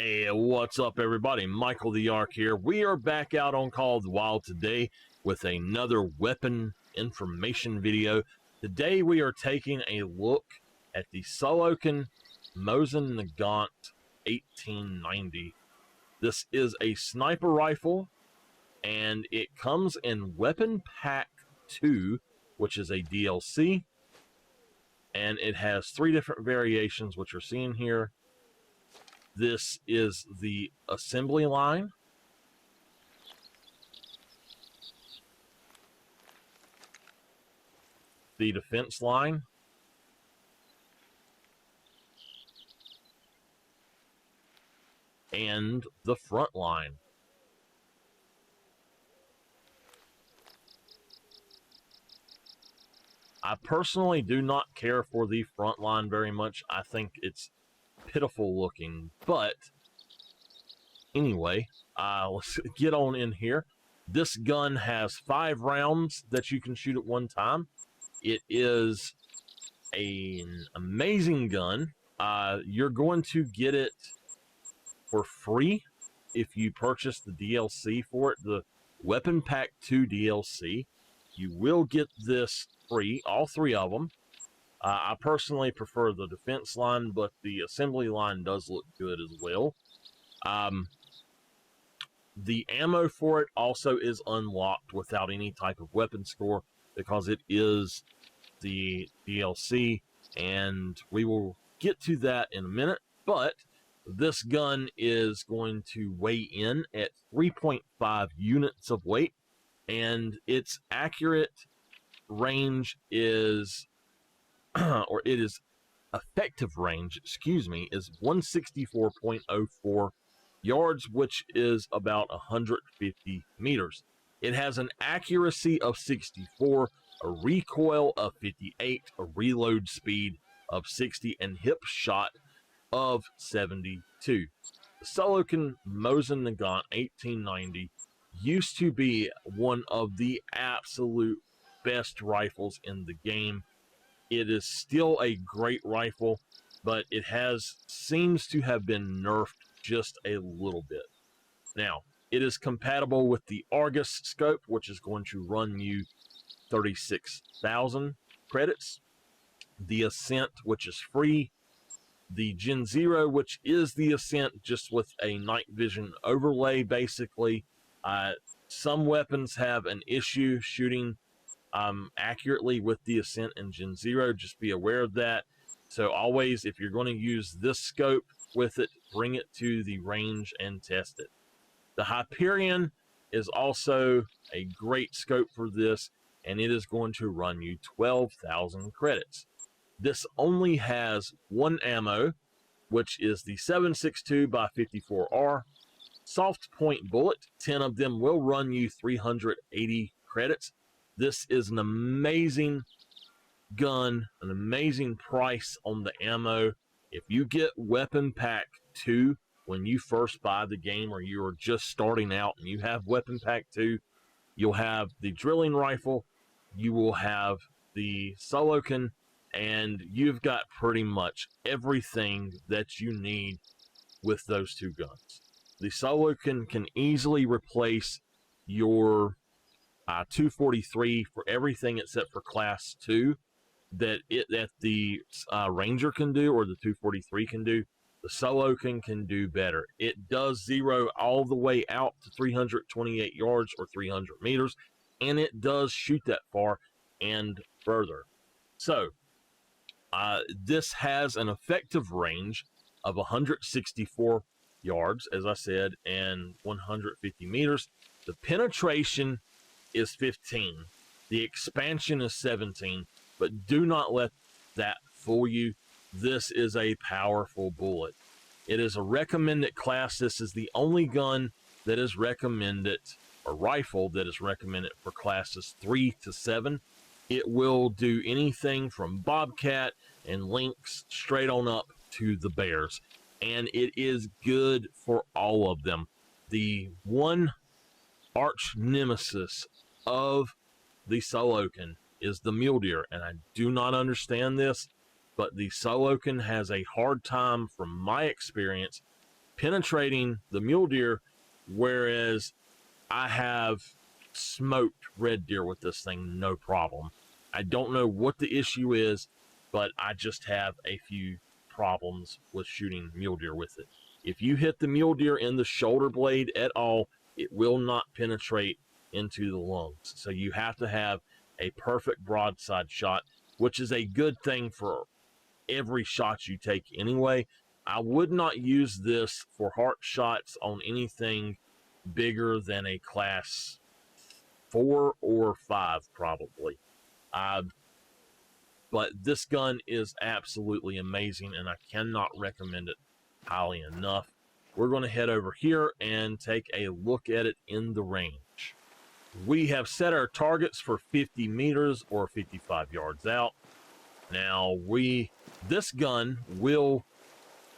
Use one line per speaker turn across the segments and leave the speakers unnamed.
Hey, what's up everybody? Michael the Ark here. We are back out on Call of the Wild today with another weapon information video. Today we are taking a look at the Solokhin MN1890. This is a sniper rifle and it comes in Weapon Pack 2, which is a DLC, and it has 3 different variations which you're seeing here. This is the assembly line, the defense line, and the front line. I personally do not care for the front line very much. I think it's pitiful looking, but anyway, let's get on in here. This gun has 5 rounds that you can shoot at one time. It is an amazing gun. You're going to get it for free if you purchase the DLC for it, the Weapon Pack 2 DLC. You will get this free, all 3 of them. I personally prefer the defense line, but the assembly line does look good as well. The ammo for it also is unlocked without any type of weapon score because it is the DLC, and we will get to that in a minute. But this gun is going to weigh in at 3.5 units of weight, and its accurate range is or it is effective range, excuse me, is 164.04 yards, which is about 150 meters. It has an accuracy of 64, a recoil of 58, a reload speed of 60, and hip shot of 72. The Solokhin MN1890 used to be one of the absolute best rifles in the game. It is still a great rifle, but it seems to have been nerfed just a little bit. Now, it is compatible with the Argus scope, which is going to run you 36,000 credits. The Ascent, which is free. The Gen 0, which is the Ascent, just with a night vision overlay, basically. Some weapons have an issue shooting accurately with the Ascent and Gen 0. Just be aware of that. So always, if you're going to use this scope with it, bring it to the range and test it. The Hyperion is also a great scope for this, and it is going to run you 12,000 credits. This only has 1 ammo, which is the 7.62x54R soft point bullet. 10 of them will run you 380 credits. This is an amazing gun, an amazing price on the ammo. If you get Weapon Pack 2 when you first buy the game, or you are just starting out and you have Weapon Pack 2, you'll have the drilling rifle, you will have the Solokhin, and you've got pretty much everything that you need with those 2 guns. The Solokhin can easily replace your 243 for everything except for class 2 that the Ranger can do, or the 243 can do. The Solokhin can do better. It does 0 all the way out to 328 yards or 300 meters, and it does shoot that far and further. So this has an effective range of 164 yards, as I said, and 150 meters. The penetration is 15. The expansion is 17, but do not let that fool you. This is a powerful bullet. It is a recommended class. This is the only gun that is recommended, or rifle that is recommended, for classes 3 to 7. It will do anything from Bobcat and Lynx straight on up to the Bears, and it is good for all of them. The one arch nemesis of the Solokhin is the mule deer, and I do not understand this, but the Solokhin has a hard time, from my experience, penetrating the mule deer, whereas I have smoked red deer with this thing no problem. I don't know what the issue is, but I just have a few problems with shooting mule deer with it. If you hit the mule deer in the shoulder blade at all, it will not penetrate into the lungs. So you have to have a perfect broadside shot, which is a good thing for every shot you take anyway. I would not use this for heart shots on anything bigger than a class 4 or 5 probably. But this gun is absolutely amazing, and I cannot recommend it highly enough. We're going to head over here and take a look at it in the range. We have set our targets for 50 meters or 55 yards out. Now, this gun will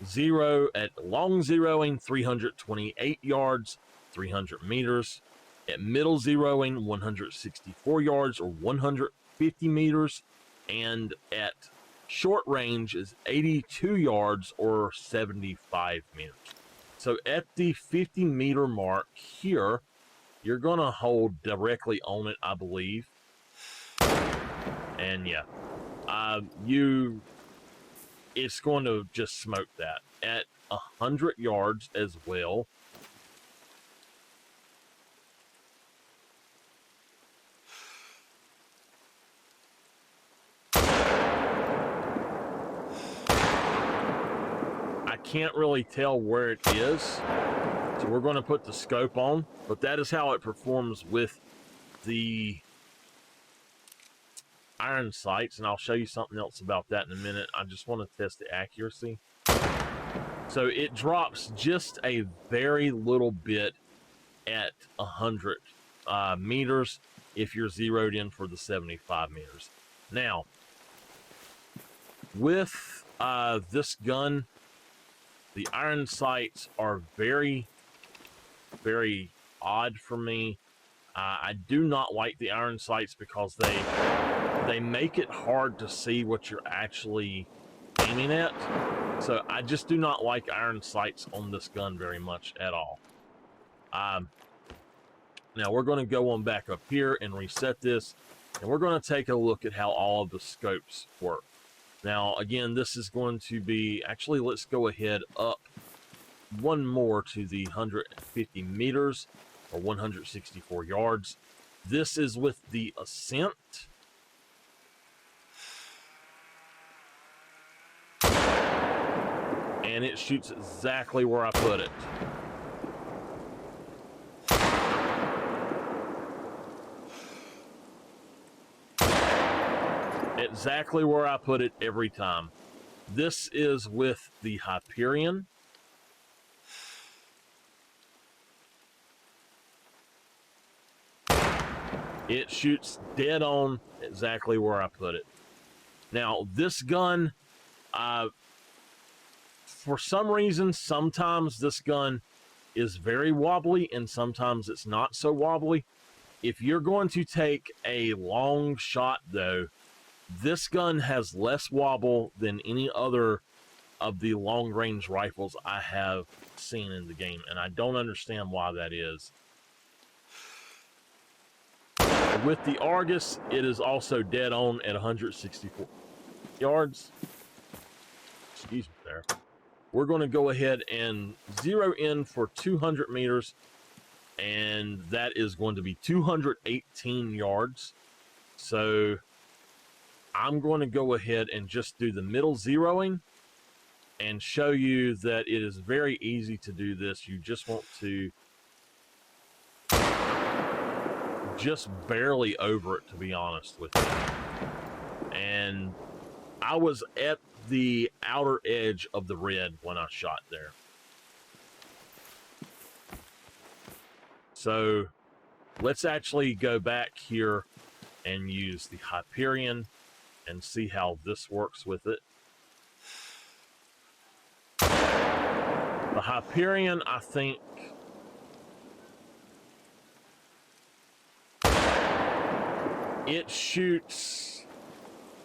zero at long zeroing 328 yards, 300 meters, at middle zeroing 164 yards or 150 meters, and at short range is 82 yards or 75 meters. So at the 50 meter mark here, you're going to hold directly on it, I believe. And yeah, it's going to just smoke that. At 100 yards as well, I can't really tell where it is, so we're going to put the scope on, but that is how it performs with the iron sights, and I'll show you something else about that in a minute. I just want to test the accuracy. So it drops just a very little bit at 100 meters if you're zeroed in for the 75 meters. Now, with this gun, the iron sights are very, very odd for me. I do not like the iron sights because they make it hard to see what you're actually aiming at. So I just do not like iron sights on this gun very much at all. Now we're going to go on back up here and reset this, and we're going to take a look at how all of the scopes work. Now again, this is going to be, actually let's go ahead up one more to the 150 meters or 164 yards. This is with the Ascent. And it shoots exactly where I put it. Exactly where I put it every time. This is with the Hyperion. It shoots dead on exactly where I put it. Now, this gun, for some reason, sometimes this gun is very wobbly and sometimes it's not so wobbly. If you're going to take a long shot, though, this gun has less wobble than any other of the long-range rifles I have seen in the game, and I don't understand why that is. With the Argus, it is also dead on at 164 yards. Excuse me there. We're going to go ahead and zero in for 200 meters, and that is going to be 218 yards. So I'm going to go ahead and just do the middle zeroing and show you that it is very easy to do this. You just want to just barely over it, to be honest with you. And I was at the outer edge of the red when I shot there. So let's actually go back here and use the Hyperion and see how this works with it. The Hyperion, I think, it shoots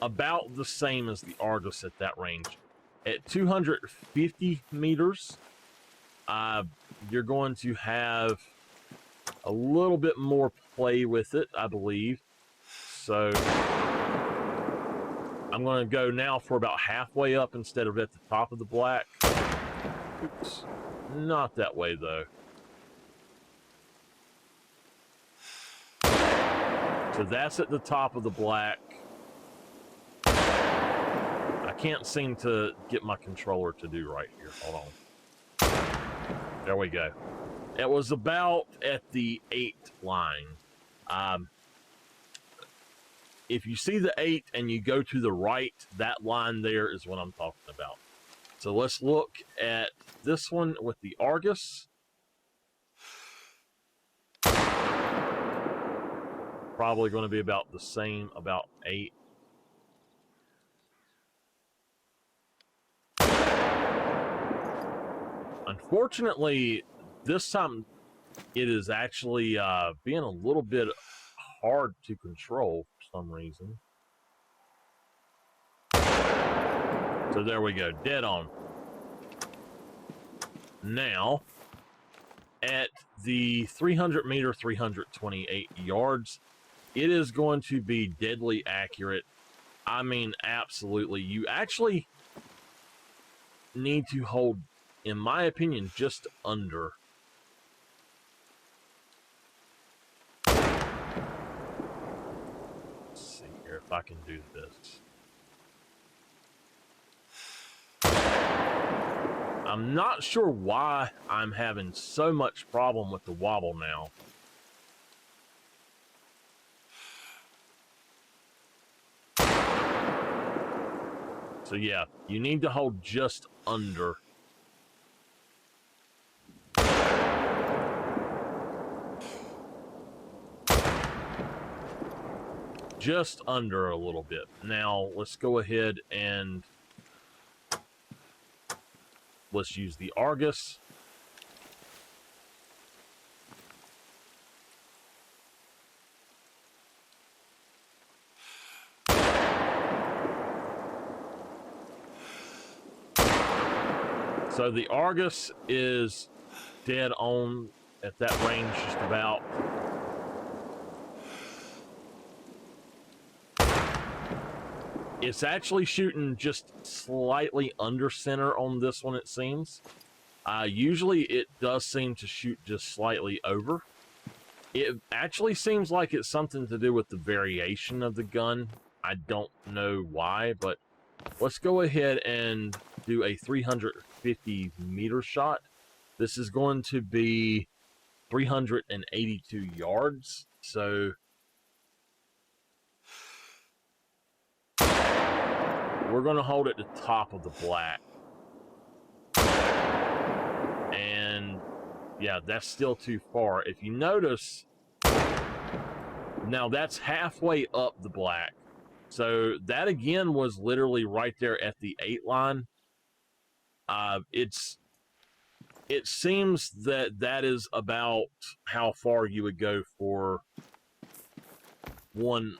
about the same as the Argus at that range. At 250 meters, you're going to have a little bit more play with it, I believe. So I'm going to go now for about halfway up instead of at the top of the black. Oops, not that way though. So that's at the top of the black. I can't seem to get my controller to do right here. Hold on. There we go. It was about at the 8 line. If you see the 8 and you go to the right, that line there is what I'm talking about. So let's look at this one with the Argus. Probably going to be about the same, about 8. Unfortunately, this time it is actually being a little bit hard to control for some reason. So there we go, dead on. Now, at the 300 meter, 328 yards, it is going to be deadly accurate. I mean, absolutely. You actually need to hold, in my opinion, just under. Let's see here if I can do this. I'm not sure why I'm having so much problem with the wobble now. So yeah, you need to hold just under. Just under a little bit. Now, let's go ahead and let's use the Argus. So the Argus is dead on at that range just about. It's actually shooting just slightly under center on this one, it seems. Usually it does seem to shoot just slightly over. It actually seems like it's something to do with the variation of the gun. I don't know why, but let's go ahead and do a 350 meter shot. This is going to be 382 yards. So we're going to hold at the top of the black. And yeah, that's still too far. If you notice, now that's halfway up the black. So that again was literally right there at the 8 line. It seems that that is about how far you would go for 1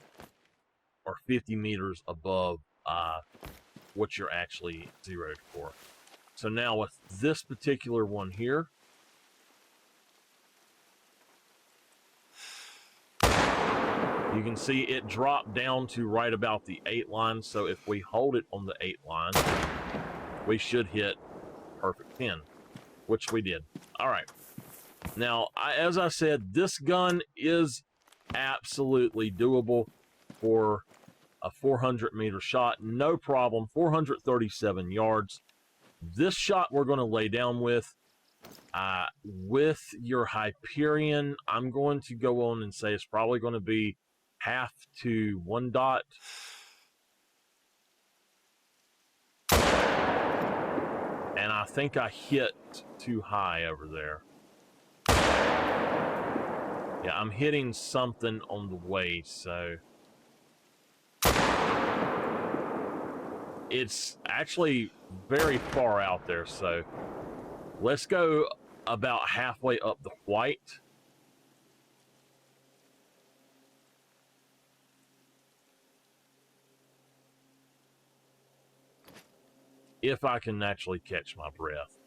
or 50 meters above what you're actually zeroed for. So now with this particular one here, you can see it dropped down to right about the 8 line. So if we hold it on the 8 line, we should hit perfect pin, which we did. All right. Now, as I said, this gun is absolutely doable for a 400 meter shot. No problem. 437 yards. This shot we're going to lay down with. With your Hyperion, I'm going to go on and say it's probably going to be half to 1 dot. And I think I hit too high over there. Yeah, I'm hitting something on the way, so it's actually very far out there. So let's go about halfway up the white. If I can actually catch my breath.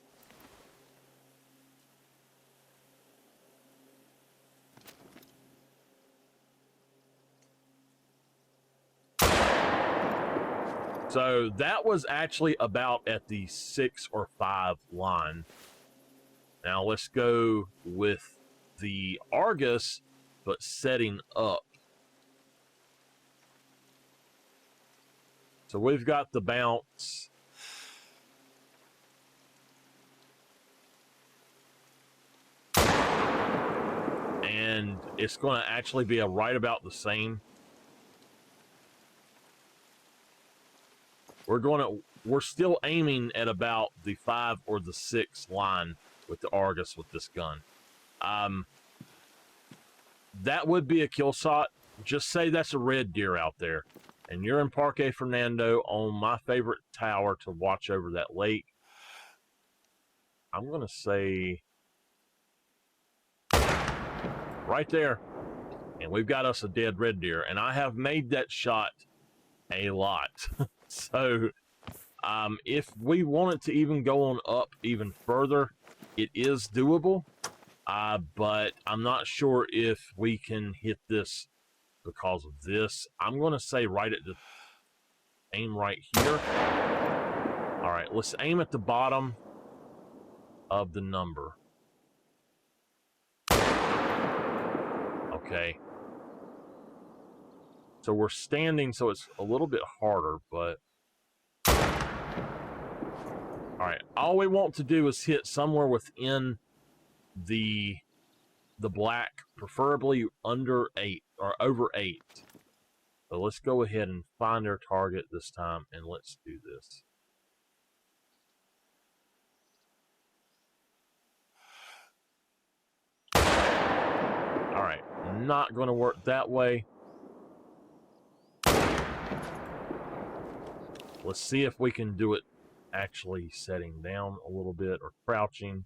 So that was actually about at the 6 or 5 line. Now let's go with the Argus, but setting up. So we've got the bounce. And it's going to actually be right about the same. We're still aiming at about the 5 or the 6 line with the Argus with this gun. That would be a kill shot. Just say that's a red deer out there, and you're in Parque Fernando on my favorite tower to watch over that lake. I'm going to say right there, and we've got us a dead red deer, and I have made that shot a lot. So if we wanted to even go on up even further, it is doable, but I'm not sure if we can hit this because of this. I'm going to say right at the aim right here. All right, let's aim at the bottom of the number. Okay. So we're standing, so it's a little bit harder, but all right, all we want to do is hit somewhere within the black, preferably under 8 or over 8. So let's go ahead and find our target this time, and let's do this. All right, not going to work that way. Let's see if we can do it actually setting down a little bit or crouching.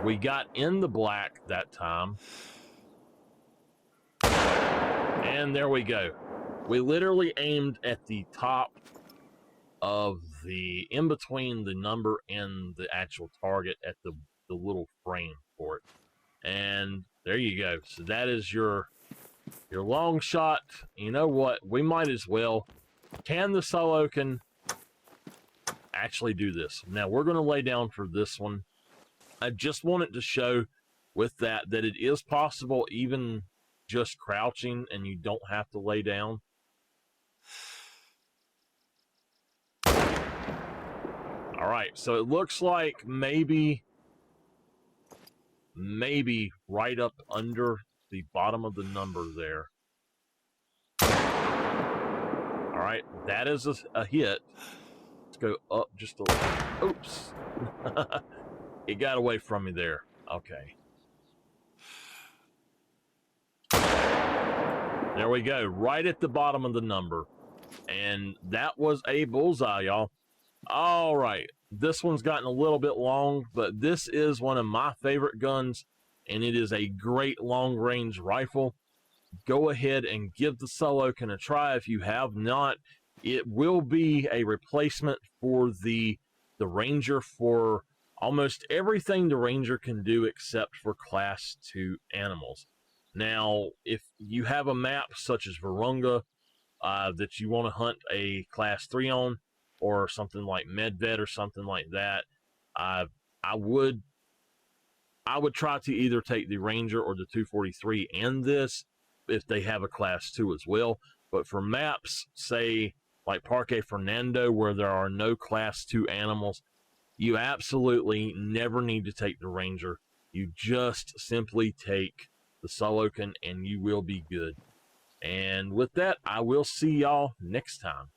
We got in the black that time. And there we go. We literally aimed at the top of the, in between the number and the actual target at the little frame for it. And there you go. So that is your long shot. You know what? We might as well. Can the Solokin actually do this? Now we're going to lay down for this one. I just wanted to show with that it is possible even just crouching and you don't have to lay down. All right, so it looks like maybe right up under the bottom of the number there. All right, that is a hit. Let's go up just a little. Oops. It got away from me there. Okay. There we go, right at the bottom of the number. And that was a bullseye, y'all. All right, this one's gotten a little bit long, but this is one of my favorite guns, and it is a great long-range rifle. Go ahead and give the Solokin a try if you have not. It will be a replacement for the Ranger for almost everything the Ranger can do except for Class 2 animals. Now, if you have a map such as Virunga that you want to hunt a Class 3 on, or something like Medved or something like that, I would try to either take the Ranger or the 243 and this if they have a Class 2 as well. But for maps, say like Parque Fernando, where there are no Class 2 animals, you absolutely never need to take the Ranger. You just simply take the Solokin and you will be good. And with that, I will see y'all next time.